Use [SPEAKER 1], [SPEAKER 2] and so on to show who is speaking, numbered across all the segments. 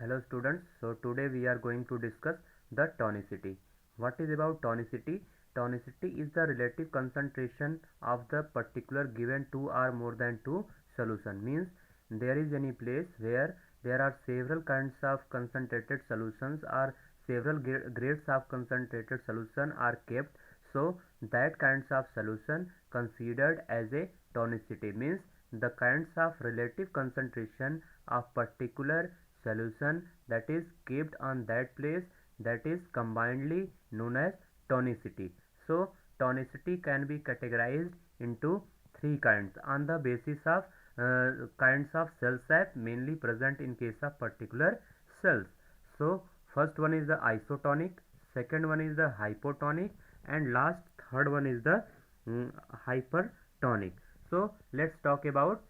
[SPEAKER 1] Hello students, so today we are going to discuss the tonicity. What is about tonicity? Tonicity is the relative concentration of the particular given two or more than two solution. Means there is any place where there are several kinds of concentrated solutions or several grades of concentrated solution are kept. So that kinds of solution considered as a tonicity means the kinds of relative concentration of particular solution that is kept on that place, that is combinedly known as tonicity. So tonicity can be categorized into three kinds on the basis of kinds of cell type mainly present in case of particular cells. So first one is the isotonic, second one is the hypotonic, and last third one is the hypertonic. So let's talk about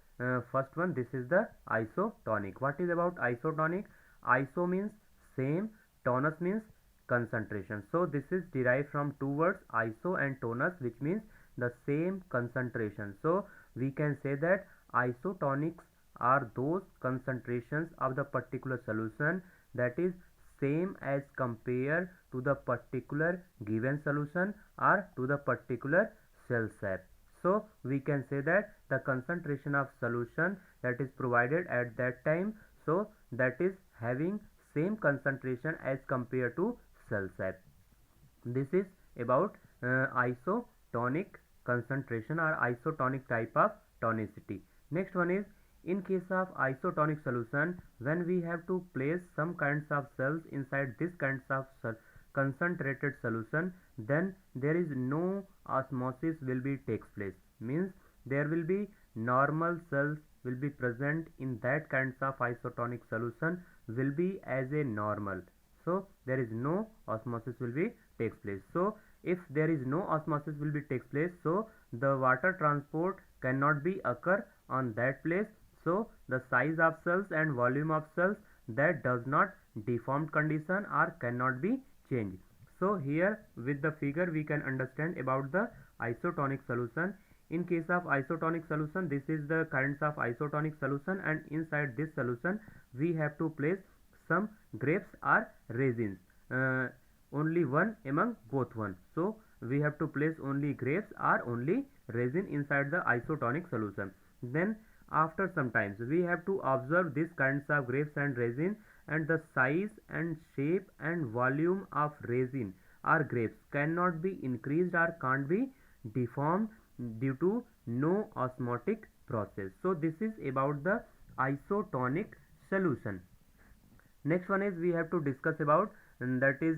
[SPEAKER 1] first one. This is the isotonic. What is about isotonic? Iso means same, tonus means concentration. So this is derived from two words iso and tonus, which means the same concentration. So we can say that isotonics are those concentrations of the particular solution that is same as compared to the particular given solution or to the particular cell set. So we can say that the concentration of solution that is provided at that time, so that is having same concentration as compared to cell set. This is about isotonic concentration or isotonic type of tonicity. Next one is in case of isotonic solution, when we have to place some kinds of cells inside this kinds of concentrated solution, then there is no osmosis will be takes place. Means there will be normal cells will be present in that kinds of isotonic solution will be as a normal. So there is no osmosis will be takes place. So if there is no osmosis will be takes place, so the water transport cannot be occur on that place. So the size of cells and volume of cells that does not deformed condition or cannot be changed. So here with the figure we can understand about the isotonic solution. In case of isotonic solution, this is the kinds of isotonic solution, and inside this solution we have to place some grapes or resins, only one among both one. So we have to place only grapes or only resin inside the isotonic solution. Then after some times we have to observe these kinds of grapes and resin, and the size and shape and volume of resin or grapes cannot be increased or can't be deformed due to no osmotic process. So this is about the isotonic solution. Next one is we have to discuss about, and that is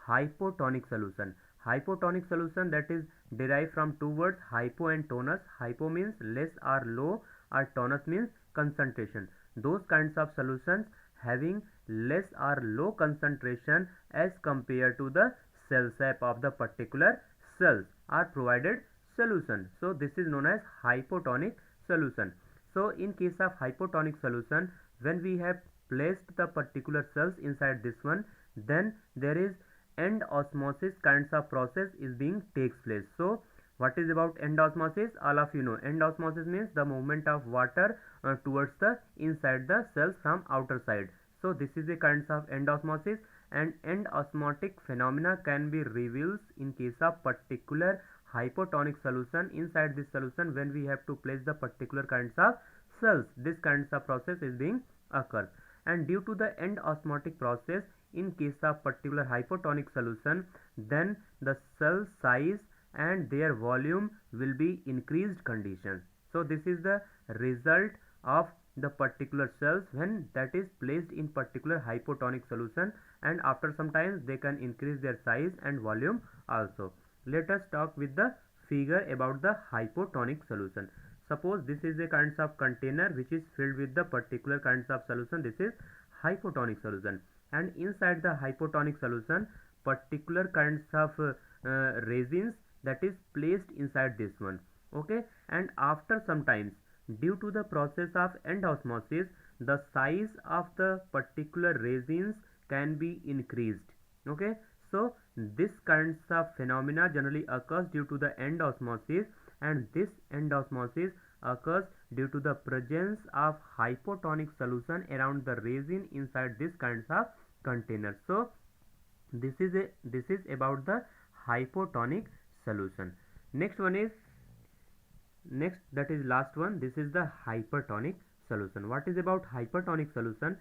[SPEAKER 1] hypotonic solution. Hypotonic solution that is derived from two words hypo and tonus. Hypo means less or low, or tonus means concentration. Those kinds of solutions having less or low concentration as compared to the cell shape of the particular cells are provided solution. So this is known as hypotonic solution. So in case of hypotonic solution, when we have placed the particular cells inside this one, then there is end osmosis kinds of process is being takes place. So what is about end osmosis? All of you know end osmosis means the movement of water towards the inside the cells from outer side. So this is a kinds of end osmosis, and end osmotic phenomena can be revealed in case of particular hypotonic solution. Inside this solution, when we have to place the particular kinds of cells, this kinds of process is being occurs. And due to the end osmotic process in case of particular hypotonic solution, then the cell size and their volume will be increased conditions. So this is the result of the particular cells when that is placed in particular hypotonic solution, and after some time they can increase their size and volume also. Let us talk with the figure about the hypotonic solution. Suppose this is a kinds of container which is filled with the particular kinds of solution. This is hypotonic solution, and inside the hypotonic solution particular kinds of resins that is placed inside this one. Okay, and after some times due to the process of end osmosis, the size of the particular resins can be increased. Okay, so this kinds of phenomena generally occurs due to the end osmosis, and this end osmosis occurs due to the presence of hypotonic solution around the resin inside this kinds of containers. So this is about the hypotonic solution. Next one is next that is last one. This is the hypertonic solution. What is about hypertonic solution?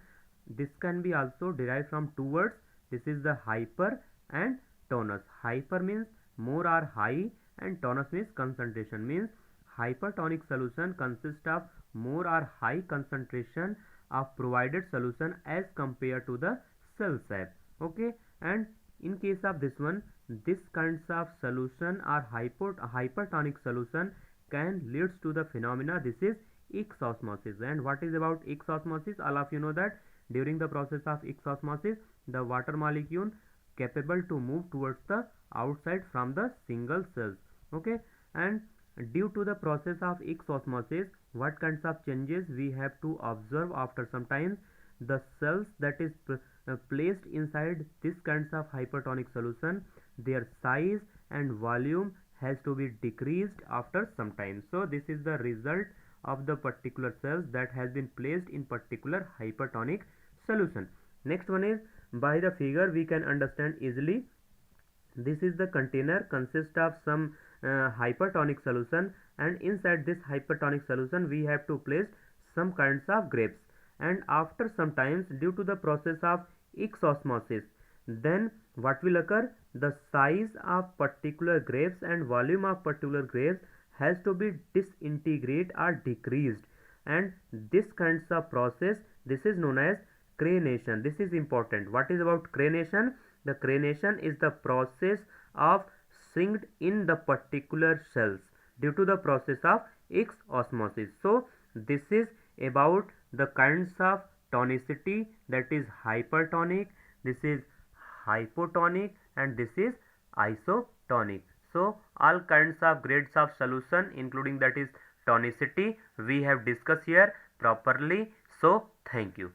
[SPEAKER 1] This can be also derived from two words. This is the hyper and tonus. Hyper means more or high, and tonus means concentration. Means hypertonic solution consists of more or high concentration of provided solution as compared to the cell shape. Okay, and in case of this one, this kinds of solution or hypertonic solution can leads to the phenomena. This is exosmosis. And what is about exosmosis? All of you know that during the process of exosmosis, the water molecule capable to move towards the outside from the single cells. Okay, and due to the process of exosmosis, what kinds of changes we have to observe after some time? The cells that is placed inside this kinds of hypertonic solution, their size and volume has to be decreased after some time. So this is the result of the particular cells that has been placed in particular hypertonic solution. Next one is, by the figure we can understand easily. This is the container consists of some hypertonic solution, and inside this hypertonic solution we have to place some kinds of grapes, and after some times, due to the process of exosmosis, then what will occur? The size of particular grapes and volume of particular grapes has to be disintegrate or decreased, and this kinds of process, this is known as crenation. This is important. What is about crenation? The crenation is the process of shrinked in the particular cells due to the process of exosmosis. So this is about the kinds of tonicity, that is hypertonic, this is hypotonic, and this is isotonic. So all kinds of grades of solution, including that is tonicity, we have discussed here properly. So thank you.